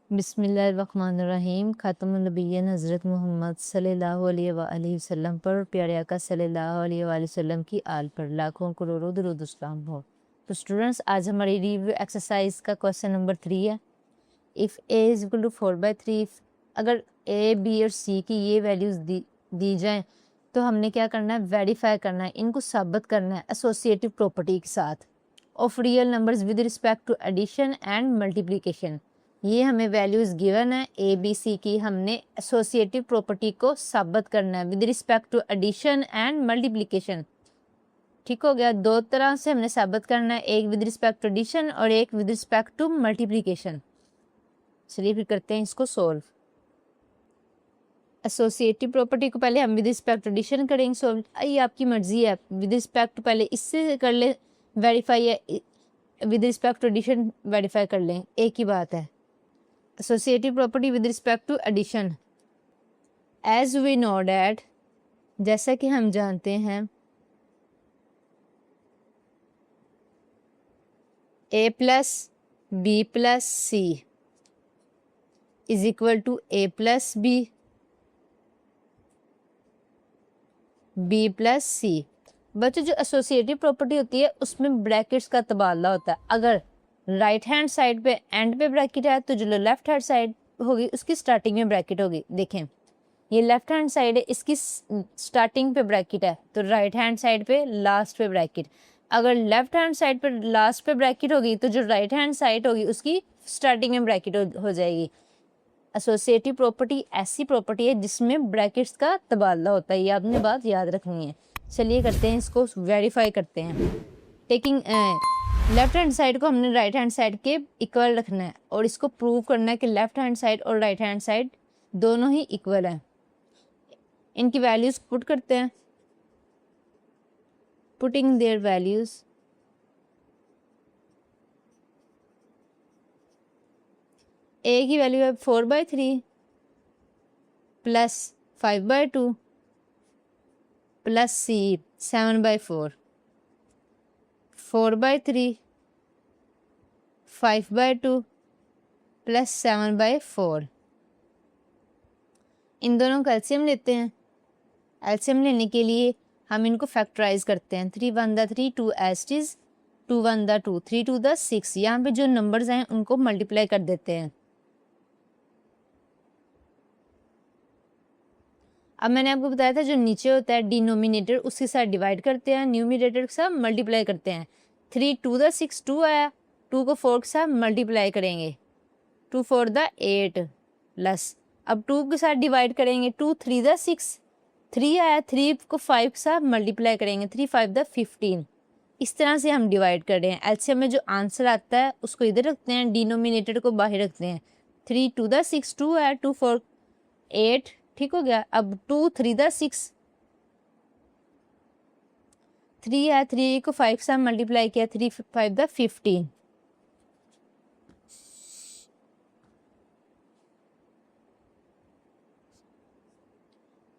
बिस्मिल्लाहिर्रहमानिर्रहीम। खातमुन नबिय्यीन हज़रत मोहम्मद सल्लल्लाहु अलैहि वसल्लम पर, प्यारे आका सल्लल्लाहु अलैहि वसल्लम की आल पर लाखों करोड़ों दुरूद सलाम हो। तो स्टूडेंट्स, आज हमारी रिव्यू एक्सरसाइज का क्वेश्चन नंबर 3 है। If A is equal to 4/3, अगर ए बी और सी की ये वैल्यूज दी जाएं तो हमने क्या करना है, वेरीफाई करना है, इनको साबित करना है एसोसिएटिव प्रॉपर्टी के साथ of real numbers with respect to addition and multiplication. ये हमें वैल्यूज गिवन है ए बी सी की, हमने एसोसिएटिव प्रॉपर्टी को साबित करना है with respect to addition and multiplication. ठीक हो गया, दो तरह से हमने साबित करना है, एक विद रिस्पेक्ट टू एडिशन और एक विद रिस्पेक्ट टू मल्टीप्लिकेशन। चलिए फिर करते हैं इसको सोल्व। एसोसिएटिव प्रॉपर्टी को पहले हम विद रिस्पेक्ट टू एडिशन करेंगे सोल्व, ये आपकी मर्जी है। विद रिस्पेक्ट पहले इससे कर ले वेरीफाई, है with respect to addition verify कर लें, एक ही बात है। Associative property with respect to addition, as we know that, जैसा कि हम जानते हैं, A plus B plus C is equal to A plus B, B plus C. बच्चों, जो एसोसिएटिव प्रॉपर्टी होती है उसमें ब्रैकेट्स का तबादला होता है। अगर राइट हैंड साइड पे एंड पे ब्रैकेट है तो जो लेफ्ट हैंड साइड होगी उसकी स्टार्टिंग में ब्रैकेट होगी। देखें, ये लेफ्ट हैंड साइड है, इसकी स्टार्टिंग पे ब्रैकेट है, तो राइट हैंड साइड पे लास्ट पे ब्रैकेट। अगर लेफ्ट हैंड साइड पे लास्ट पे ब्रैकेट होगी तो जो राइट हैंड साइड होगी उसकी स्टार्टिंग में ब्रैकेट हो जाएगी। एसोसिएटिव प्रॉपर्टी ऐसी प्रॉपर्टी है जिसमें ब्रैकेट्स का तबादला होता है, ये आपने बात याद रखनी है। चलिए करते हैं, इसको वेरीफाई करते हैं। टेकिंग लेफ्ट हैंड साइड को हमने राइट हैंड साइड के इक्वल रखना है और इसको प्रूव करना है कि लेफ्ट हैंड साइड और राइट हैंड साइड दोनों ही इक्वल हैं। इनकी वैल्यूज पुट करते हैं, पुटिंग देयर वैल्यूज। ए की वैल्यू है 4/3 प्लस 5/2 प्लस सी 7/4, 4/3 5/2 प्लस 7/4। इन दोनों का एलसीएम लेते हैं। एलसीएम लेने के लिए हम इनको फैक्टराइज करते हैं। 3 1 द 3, 2 एज इट इज, 2 1 द 2, 3 2 द 6। यहाँ पे जो नंबर्स हैं उनको मल्टीप्लाई कर देते हैं। अब मैंने आपको बताया था जो नीचे होता है डिनोमिनेटर उसके साथ डिवाइड करते हैं, न्यूमिनेटर के साथ मल्टीप्लाई करते हैं। 3 2 द 6, 2 आया, 2 को 4 के साथ मल्टीप्लाई करेंगे, 2 4 द 8 प्लस, अब 2 के साथ डिवाइड करेंगे, 2 3 द 6, 3 आया, 3 को 5 के साथ मल्टीप्लाई करेंगे, 3 5 द 15। इस तरह से हम डिवाइड कर रहे हैं। एलसीएम में जो आंसर आता है उसको इधर रखते हैं, डिनोमिनेटर को बाहर रखते हैं। 3 2 द 6, 2 आया, 2 4 8, ठीक हो गया। अब 2 3 द 6, 3 है, 3 को 5 से मल्टीप्लाई किया, 3 5 द 15,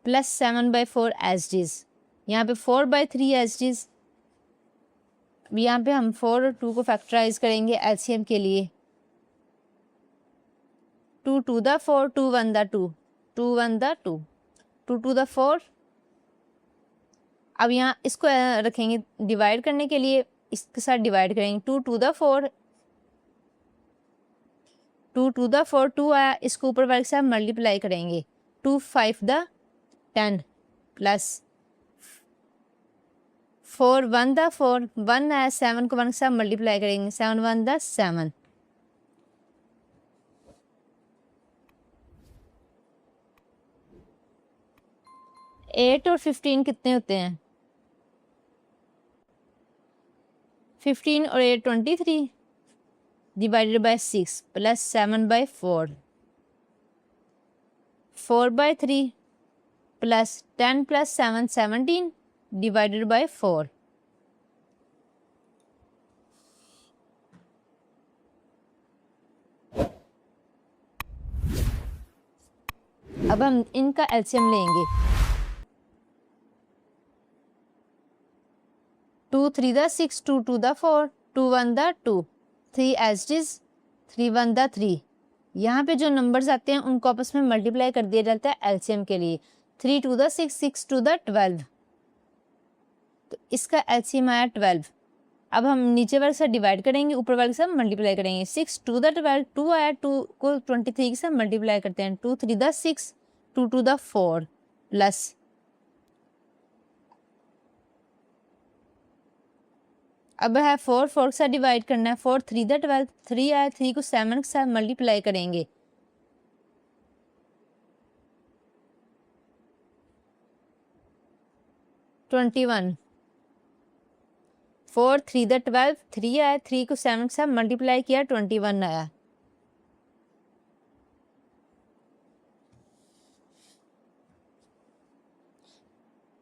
प्लस 7/4 एज इट इज। यहाँ पे 4/3 एज इट इज। यहाँ पे हम 4 और 2 को फैक्टराइज करेंगे एलसीएम के लिए। 2 2 द 4, 2 1 द 2, 2 1 द 2, 2 2 द 4। अब यहाँ इसको रखेंगे डिवाइड करने के लिए, इसके साथ डिवाइड करेंगे। 2 2 द 4, 2 2 द 4, 2 आया, इसको ऊपर वाले के साथ मल्टीप्लाई करेंगे। 2 5 द 10 प्लस 4 1 द 4, 1 आया, 7 को 1 के साथ मल्टीप्लाई करेंगे, 7 1 द 7। एट और 15 कितने होते हैं? 15 और 8 23 divided by 6 plus 7/4, 4/3 plus 10 plus 7 17 divided by 4। अब हम इनका एलसीएम लेंगे। 2 2 3 द 6, 2 2 द 4, 2 1 द 2, 3 एज इट इज, 3 1 द 3। यहाँ पे जो नंबर्स आते हैं उनको आपस में मल्टीप्लाई कर दिया जाता है एलसीएम के लिए। 3 2 द 6, 6 2 द 12, तो इसका एलसीएम आया 12। अब हम नीचे वाले से डिवाइड करेंगे, ऊपर वाले से मल्टीप्लाई करेंगे। 6 2 द 12, 2 आया, 2 को 23 के साथ मल्टीप्लाई करते हैं। 2 3 द 6, 2 2 द 4 प्लस, अब है 4 4 के साथ डिवाइड करना है। 4 3 द 12, 3 आया, 3 को 7 के साथ मल्टीप्लाई करेंगे। 21, 4 3 द 12, 3 आया, 3 को 7 के साथ मल्टीप्लाई किया, 21 आया।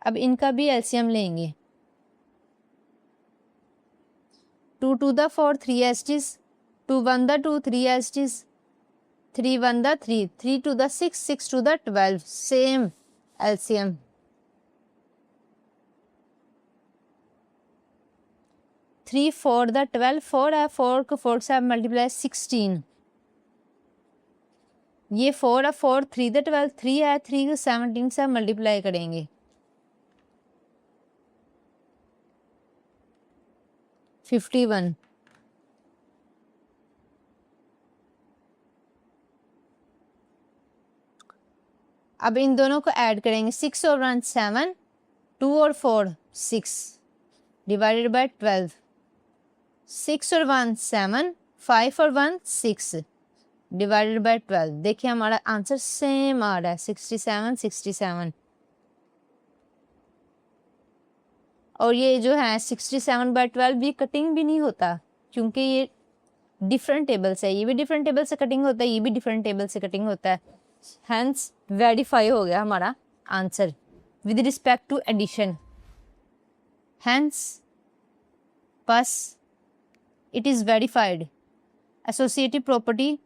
अब इनका भी एलसीएम लेंगे। 2 2 द 4, 3 एज इट इज, 2 1 द 2, 3 एज इट इज, 3 1 द 3, 3 2 द 6, 6 2 द 12, सेम एलसीएम। 3 4 द 12, 4 है, 4 को 4 से मल्टीप्लाई 16, ये 4 है, 4 3 द 12, 3 है, 3 को 17 से मल्टीप्लाई करेंगे। 51, अब इन दोनों को ऐड करेंगे। 6 और 1 7, 2 और 4 6, डिवाइडेड बाय 12। 6 और 1 7, 5 और 1 6, डिवाइडेड बाय 12। देखिए हमारा आंसर सेम आ रहा है, 67 67। और ये जो है 67/12 ये कटिंग भी नहीं होता, क्योंकि ये डिफरेंट टेबल से, ये भी डिफरेंट टेबल से कटिंग होता है, ये भी डिफरेंट टेबल से कटिंग होता है। हैंस वेरीफाई हो गया हमारा answer with respect to addition. Hence बस it is verified. Associative property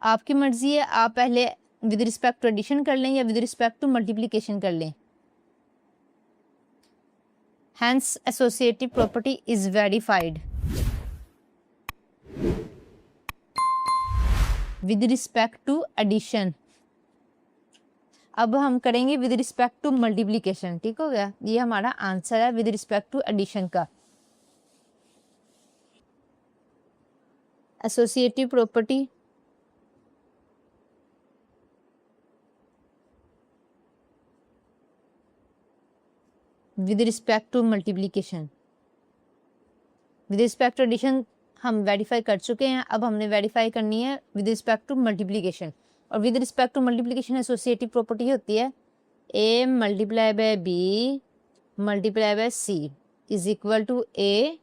आपकी मर्जी है, आप पहले विद रिस्पेक्ट टू एडिशन कर लें या विद रिस्पेक्ट टू मल्टीप्लिकेशन कर लें। Hence associative property is verified with respect to addition. अब हम करेंगे विद रिस्पेक्ट टू मल्टीप्लिकेशन। ठीक हो गया, ये हमारा आंसर है विद रिस्पेक्ट टू एडिशन का। Associative property with respect to multiplication, with respect to addition हम वेरीफाई कर चुके हैं। अब हमने वेरीफाई करनी है विद रिस्पेक्ट टू मल्टीप्लिकेशन। और with respect to multiplication associative property होती है A multiply by B multiply by C is equal to A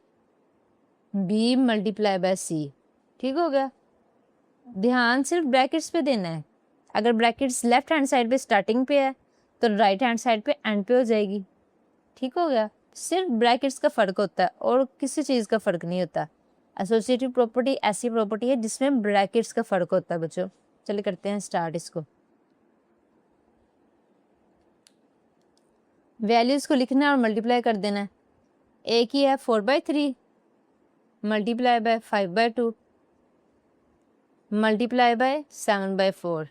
B multiply by C. ठीक हो गया, ध्यान सिर्फ ब्रैकेट्स पे देना है। अगर ब्रैकेट्स लेफ्ट हैंड साइड पे स्टार्टिंग पे है तो राइट हैंड साइड पे एंड पे हो जाएगी। ठीक हो गया, सिर्फ ब्रैकेट्स का फ़र्क होता है और किसी चीज़ का फ़र्क नहीं होता। एसोसिएटिव प्रॉपर्टी ऐसी प्रॉपर्टी है जिसमें ब्रैकेट्स का फ़र्क होता है बच्चों। चलिए करते हैं स्टार्ट इसको। वैल्यूज़ को लिखना है और मल्टीप्लाई कर देना है। ए की है 4/3 multiply by 5/2 multiply by 7/4,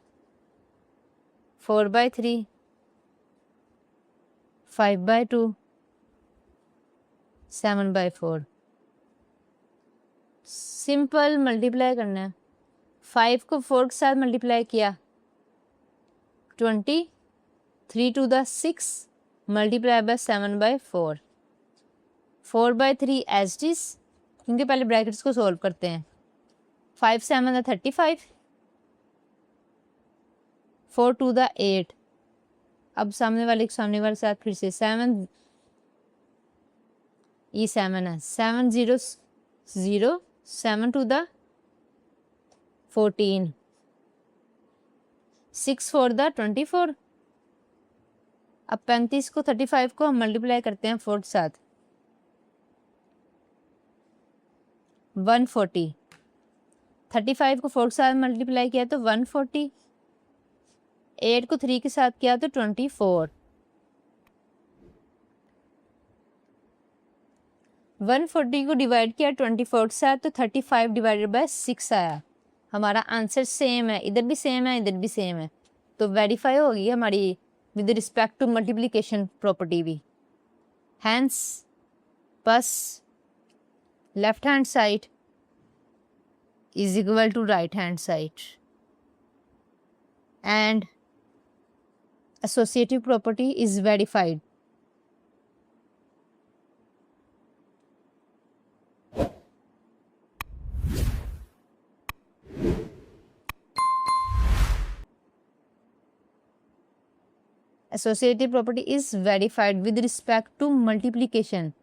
4/3 5/2 7/4। Simple multiply करना है। 5 को 4 के साथ मल्टीप्लाई किया 20, 3 to the 6 multiply by 7/4, 4/3 as it is, क्योंकि पहले ब्रैकेट्स को सोल्व करते हैं। 5 7 35, 4 2 the 8। अब सामने वाले साथ फिर से 7, ये 7 है, 7 0 0, 7 to the 14, 6 4 the 24। अब 35 को 35 को हम मल्टीप्लाई करते हैं 4 के साथ, 140। 35 को 4 के साथ मल्टीप्लाई किया तो 140, 8 को 3 के साथ किया तो 24। 140 को डिवाइड किया 24 के साथ तो 35 डिवाइडेड बाय 6 आया। हमारा आंसर सेम है, इधर भी सेम है, इधर भी सेम है, तो वेरीफाई होगी हमारी with respect to multiplication property भी। हैंस बस left hand side is equal to right hand side and associative property is verified. Associative property is verified with respect to multiplication.